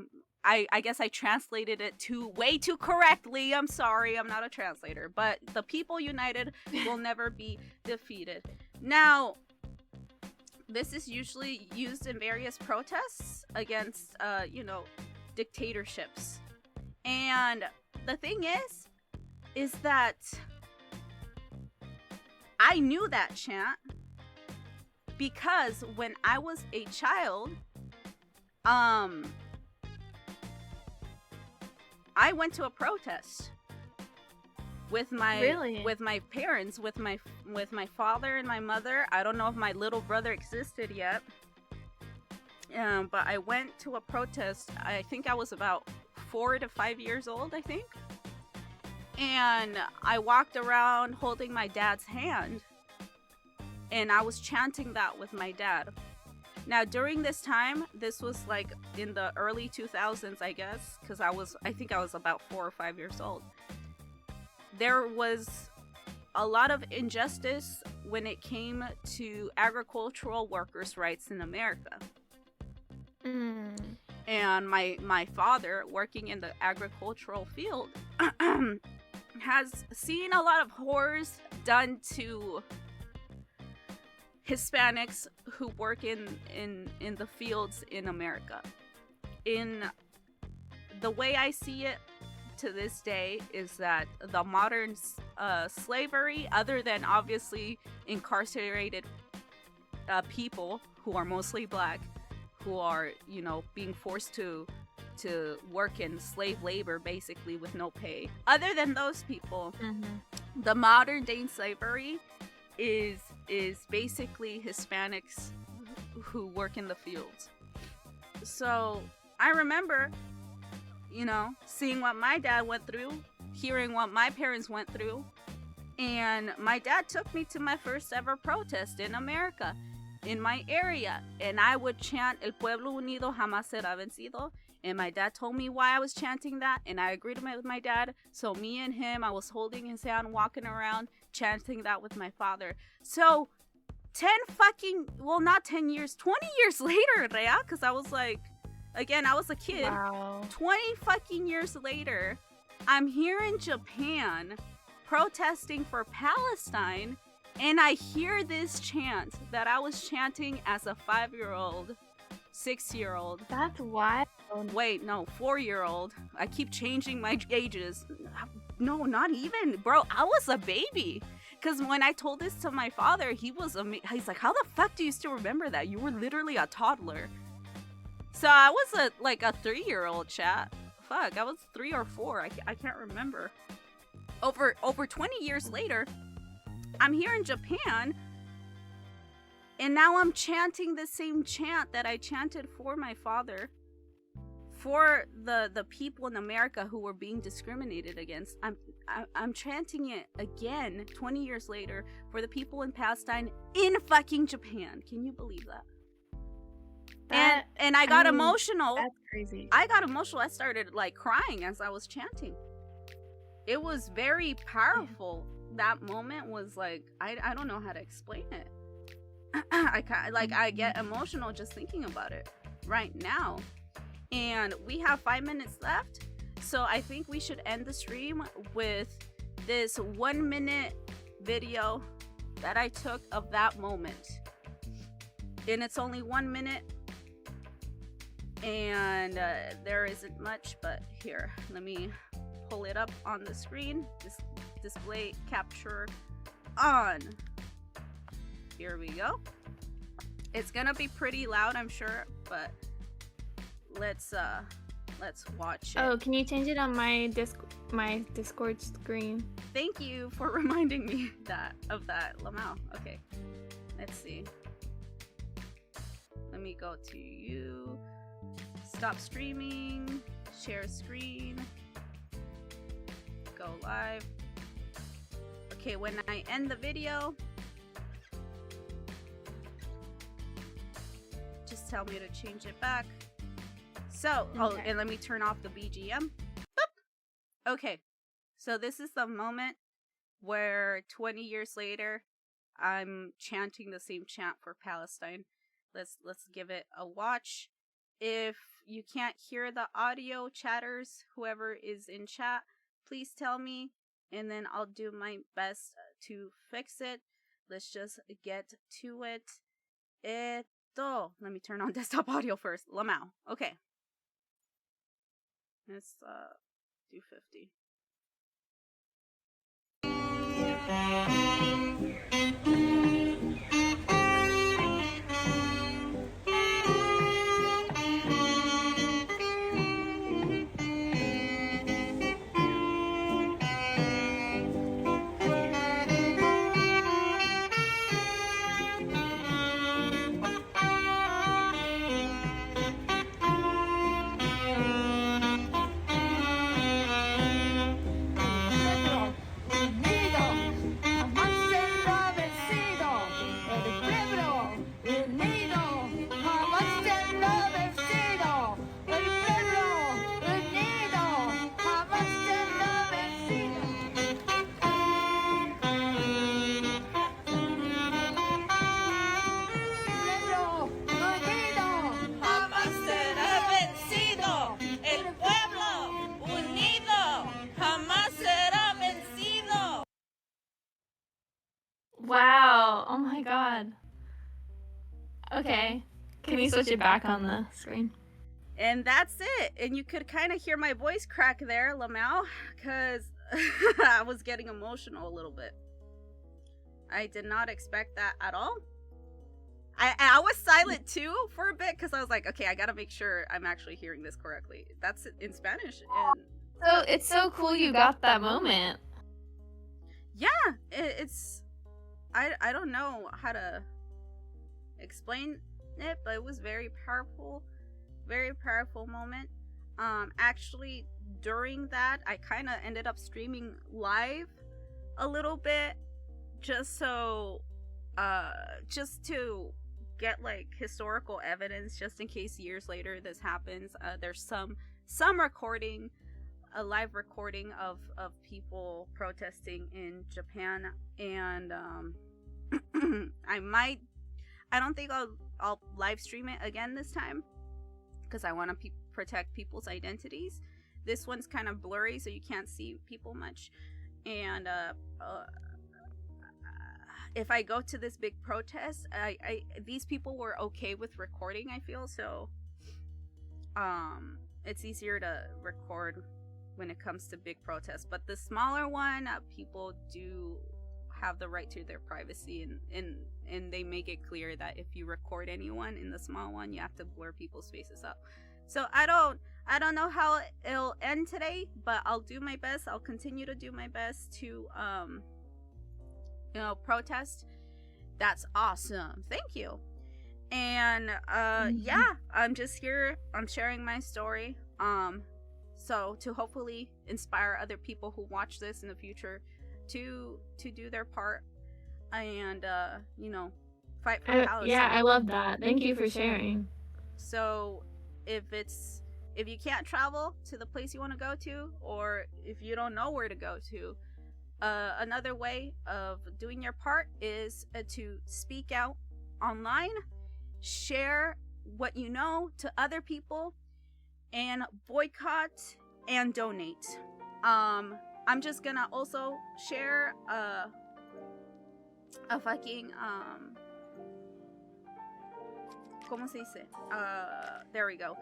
I guess I translated it way too correctly. I'm sorry, I'm not a translator. But the people united will never be defeated. Now, this is usually used in various protests against, dictatorships. And the thing is that I knew that chant because when I was a child, I went to a protest with my parents, with my father and my mother. I don't know if my little brother existed yet, but I went to a protest. I think I was about 4 to 5 years old, I think, and I walked around holding my dad's hand, and I was chanting that with my dad. Now, during this time, this was like in the early 2000s, I guess, because I think I was about 4 or 5 years old. There was a lot of injustice when it came to agricultural workers' rights in America. And my father, working in the agricultural field, has seen a lot of horrors done to Hispanics who work in the fields in America. In the way I see it to this day is that the modern slavery, other than obviously incarcerated people who are mostly black, who are, you know, being forced to work in slave labor basically with no pay. Other than those people, the modern day slavery is basically Hispanics who work in the fields. So I remember, you know, seeing what my dad went through, hearing what my parents went through, and my dad took me to my first ever protest in America, in my area, and I would chant El Pueblo Unido Jamás Será Vencido, and my dad told me why I was chanting that, and I agreed with my dad. So me and him, I was holding his hand, walking around, chanting that with my father. So 20 years later, Rhea, because I was like, again, I was a kid. Wow. 20 fucking years later, I'm here in Japan protesting for Palestine, and I hear this chant that I was chanting as a 5-year-old, 6-year-old. That's wild. Wait, no, 4-year-old. I keep changing my ages. No, not even. Bro, I was a baby. Because when I told this to my father, he's like, how the fuck do you still remember that? You were literally a toddler. So I was a 3-year-old, chat. Fuck, I was 3 or 4. I can't remember. Over 20 years later, I'm here in Japan, and now I'm chanting the same chant that I chanted for my father, for the people in America who were being discriminated against. I'm chanting it again 20 years later for the people in Palestine in fucking Japan. Can you believe that? And I got emotional. That's crazy. I got emotional. I started like crying as I was chanting. It was very powerful. That moment was like, I don't know how to explain it. I get emotional just thinking about it right now. And we have 5 minutes left, so I think we should end the stream with this 1-minute video that I took of that moment. And it's only 1 minute, and there isn't much, but here, let me pull it up on the screen. Display capture on. Here we go. It's gonna be pretty loud, I'm sure, but let's watch it. Oh, can you change it on my Discord screen? Thank you for reminding me of that, Lamau. Okay, let's see. Let me go to you. Stop streaming. Share screen. Go live. Okay, when I end the video, just tell me to change it back. So, okay. And let me turn off the BGM. Boop. Okay, so this is the moment where 20 years later, I'm chanting the same chant for Palestine. Let's give it a watch. If you can't hear the audio, chatters, whoever is in chat, please tell me, and then I'll do my best to fix it. Let's just get to it. Let me turn on desktop audio first. Lamau. Okay. Let's do 50. Wow. Oh my god. Okay. Can we switch it back on the screen? And that's it. And you could kind of hear my voice crack there, Lamau, because I was getting emotional a little bit. I did not expect that at all. I was silent too for a bit because I was like, okay, I gotta make sure I'm actually hearing this correctly. That's in Spanish. And so it's so cool you got that moment. Yeah, it's I don't know how to explain it, but it was very powerful moment. Actually, during that, I kind of ended up streaming live a little bit, just to get like historical evidence, just in case years later this happens. There's some recording, a live recording of people protesting in Japan, and I don't think I'll live stream it again this time because I want to protect people's identities. This one's kind of blurry, so you can't see people much, and if I go to this big protest, these people were okay with recording, I feel, so it's easier to record when it comes to big protests. But the smaller one, people do have the right to their privacy, and they make it clear that if you record anyone in the small one, you have to blur people's faces up. So I don't know how it'll end today, but I'll do my best. I'll continue to do my best to protest. That's awesome. Thank you. And yeah, I'm just here. I'm sharing my story. So to hopefully inspire other people who watch this in the future to do their part and fight for Palestine. Yeah, I love that. Thank you for sharing. So if you can't travel to the place you want to go to, or if you don't know where to go to, another way of doing your part is to speak out online, share what you know to other people, and boycott and donate. I'm just gonna also share a fucking ¿cómo se dice? There we go.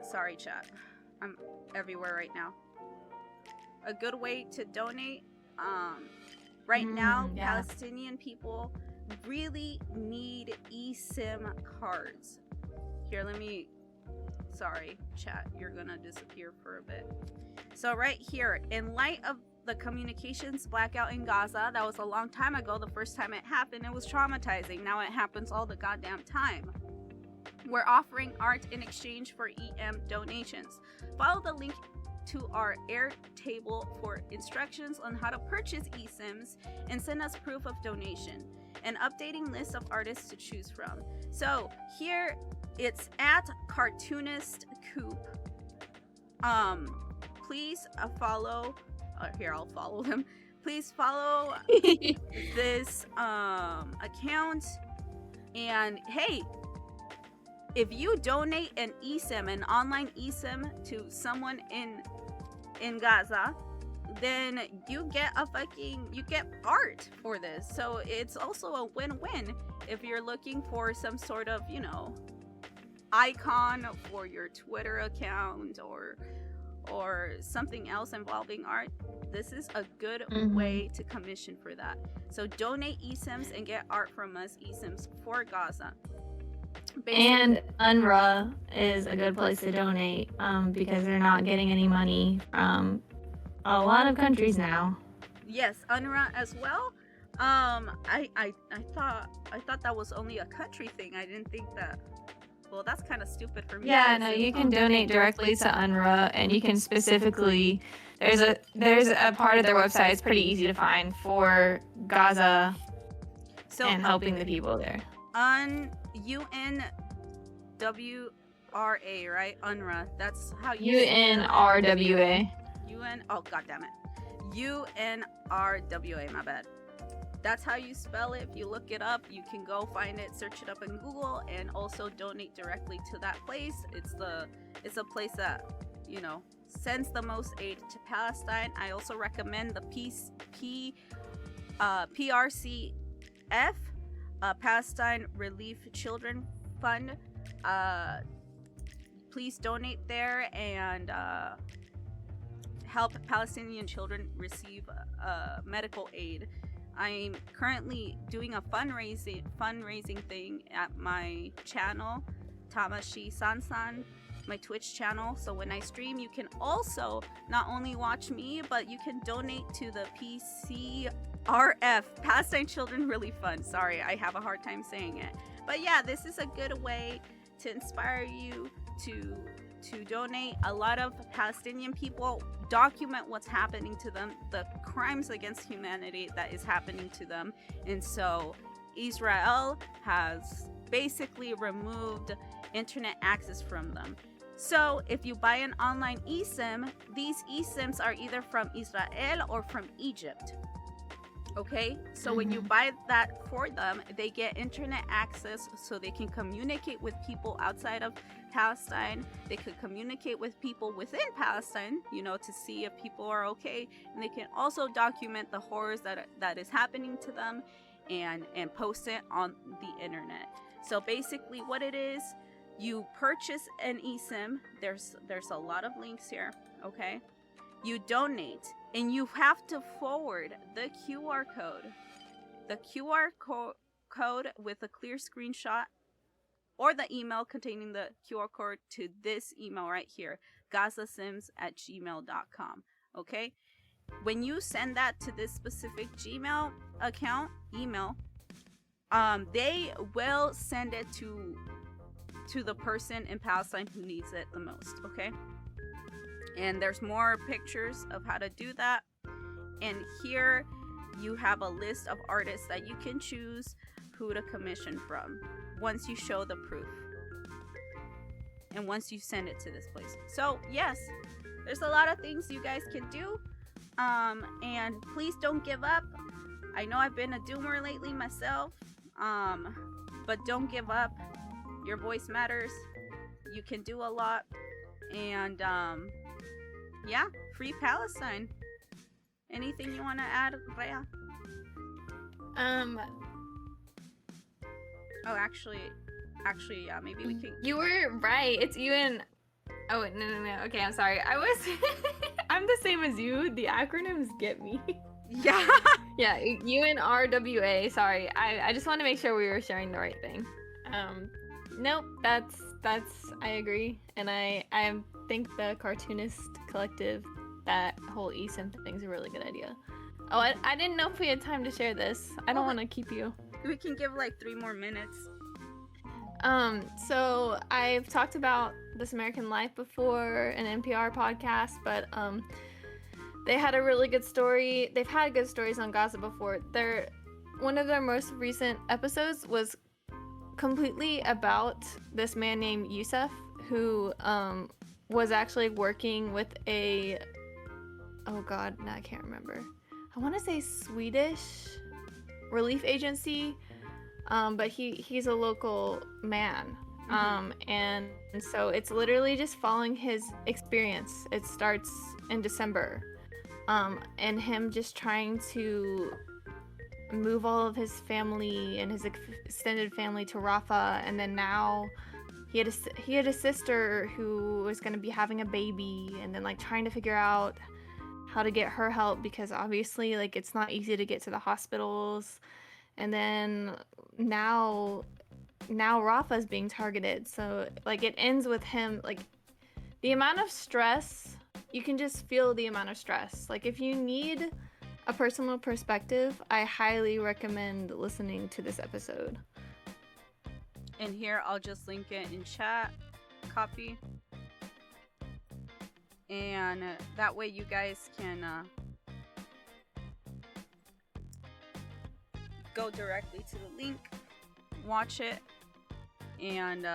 Sorry, chat. I'm everywhere right now. A good way to donate. Right now, Palestinian people really need eSIM cards. Here, sorry, chat, you're gonna disappear for a bit. So right here, in light of the communications blackout in Gaza, that was a long time ago. The first time it happened, it was traumatizing. Now it happens all the goddamn time. We're offering art in exchange for EM donations. Follow the link to our Airtable for instructions on how to purchase eSIMs and send us proof of donation. An updating list of artists to choose from. So here it's at Cartoonist Coop. Please follow. Here, I'll follow them. Please follow this account. And hey, if you donate an eSIM, an online eSIM to someone in Gaza, then you get art for this. So it's also a win-win if you're looking for some sort of, icon for your Twitter account or something else involving art. This is a good way to commission for that. So donate eSIMs and get art from us, eSIMs for Gaza. And UNRWA is a good place to donate because they're not getting any money from a lot of countries now. Yes, UNRWA as well. I thought that was only a country thing. I didn't think that. Well, that's kind of stupid for me. Yeah, no, you can donate directly to UNRWA, and you can specifically. There's a part of their website. It's pretty easy to find for Gaza and helping the people there. UNWRA, right? UNRWA. That's how you. UNRWA. Oh, goddammit. UNRWA. My bad. That's how you spell it. If you look it up, you can go find it, search it up in Google, and also donate directly to that place. It's a place that sends the most aid to Palestine. I also recommend the PRCF Palestine Relief Children Fund. Please donate there and help Palestinian children receive medical aid. I'm currently doing a fundraising thing at my channel, Tamashii Sansan, my Twitch channel. So when I stream, you can also not only watch me, but you can donate to the PCRF, Palestine Children Relief Fund. Sorry, I have a hard time saying it. But yeah, this is a good way to inspire you to donate. A lot of Palestinian people document what's happening to them, the crimes against humanity that is happening to them. And so Israel has basically removed internet access from them. So if you buy an online eSIM, these eSIMs are either from Israel or from Egypt. Okay, so when you buy that for them, they get internet access so they can communicate with people outside of Palestine. They could communicate with people within Palestine, you know, to see if people are okay. And they can also document the horrors that is happening to them and post it on the internet. So basically what it is, you purchase an eSIM. There's a lot of links here, okay? You donate, and you have to forward the QR code with a clear screenshot or the email containing the QR code to this email right here, gazasims@gmail.com. Okay? When you send that to this specific Gmail email, they will send it to the person in Palestine who needs it the most, okay? And there's more pictures of how to do that. And here you have a list of artists that you can choose who to commission from once you show the proof and once you send it to this place. So yes, there's a lot of things you guys can do, and please don't give up. I know I've been a doomer lately myself, but don't give up. Your voice matters. You can do a lot. And yeah, free Palestine. Anything you want to add, Rhea? Oh, actually, yeah. Maybe we can. You were right. It's you and. Oh no. Okay, I'm sorry. I was. I'm the same as you. The acronyms get me. Yeah. Yeah. UNRWA. Sorry. I just want to make sure we were sharing the right thing. Nope. That's. I agree, and I think the cartoonist collective, that whole eSIM thing's a really good idea. Oh, I didn't know if we had time to share this. I don't want to keep you. We can give like 3 more minutes. So I've talked about This American Life before, an NPR podcast, but they had a really good story. They've had good stories on Gaza before. One of their most recent episodes was completely about this man named Yusuf, who was actually working with I can't remember. I want to say Swedish relief agency, but he's a local man. And so it's literally just following his experience. It starts in December, and him just trying to move all of his family and his extended family to Rafah, and then now he had a sister who was going to be having a baby, and then like trying to figure out how to get her help, because obviously like it's not easy to get to the hospitals. And then now Rafah's being targeted, so like it ends with him, like the amount of stress, you can just feel the amount of stress. Like if you need a personal perspective, I highly recommend listening to this episode. And here I'll just link it in chat, copy, and that way you guys can go directly to the link, watch it, and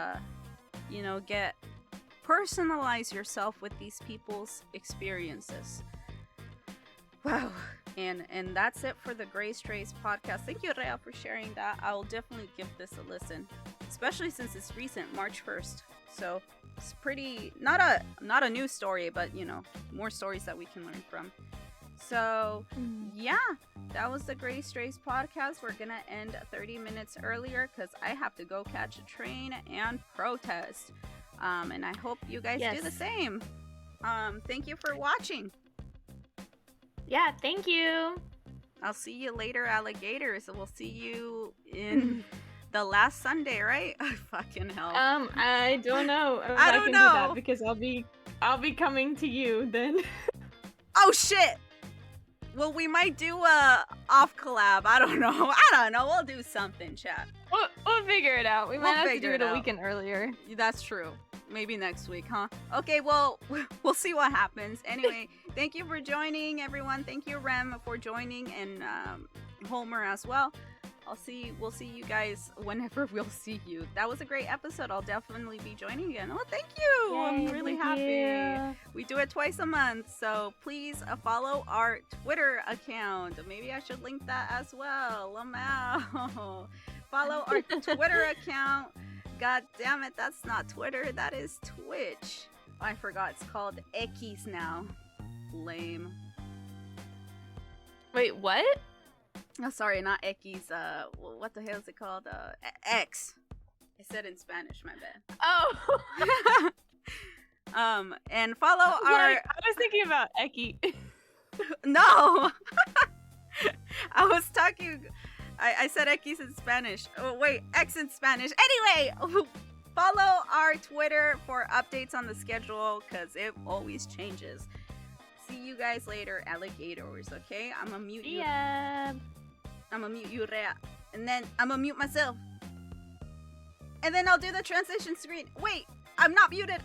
personalize yourself with these people's experiences. Wow. And that's it for the GreyStrays podcast. Thank you, Rhea, for sharing that. I will definitely give this a listen, especially since it's recent, March 1st. So it's pretty, not a new story, but more stories that we can learn from. So, yeah, that was the GreyStrays podcast. We're going to end 30 minutes earlier because I have to go catch a train and protest. And I hope you guys do the same. Thank you for watching. Yeah, thank you. I'll see you later, alligators. We'll see you in the last Sunday, right? Fucking hell. I don't know. I don't know. Do that because I'll be coming to you then. Oh shit. Well, we might do a off collab. I don't know. We'll do something, chat. We'll figure it out. We might have to do it a weekend earlier. That's true. Maybe next week, huh? Okay, well, we'll see what happens. Anyway, thank you for joining, everyone. Thank you, Rem, for joining, and Homer as well. We'll see you guys whenever we'll see you. That was a great episode. I'll definitely be joining again. Oh, thank you. Yay, I'm really happy. We do it twice a month, so please follow our Twitter account. Maybe I should link that as well. Lamau. Follow our Twitter account. God damn it, that's not Twitter. That is Twitch. I forgot. It's called X now. Lame. Wait, what? Oh, sorry, not X. What the hell is it called? X. I said in Spanish, my bad. Oh. And follow our... I was thinking about Eki. No! I was talking... I said X in Spanish. Oh, wait, X in Spanish. Anyway, follow our Twitter for updates on the schedule, because it always changes. See you guys later, alligators, okay? I'm gonna mute you. Yeah. I'm gonna mute you, Rhea. And then I'm gonna mute myself. And then I'll do the transition screen. Wait, I'm not muted.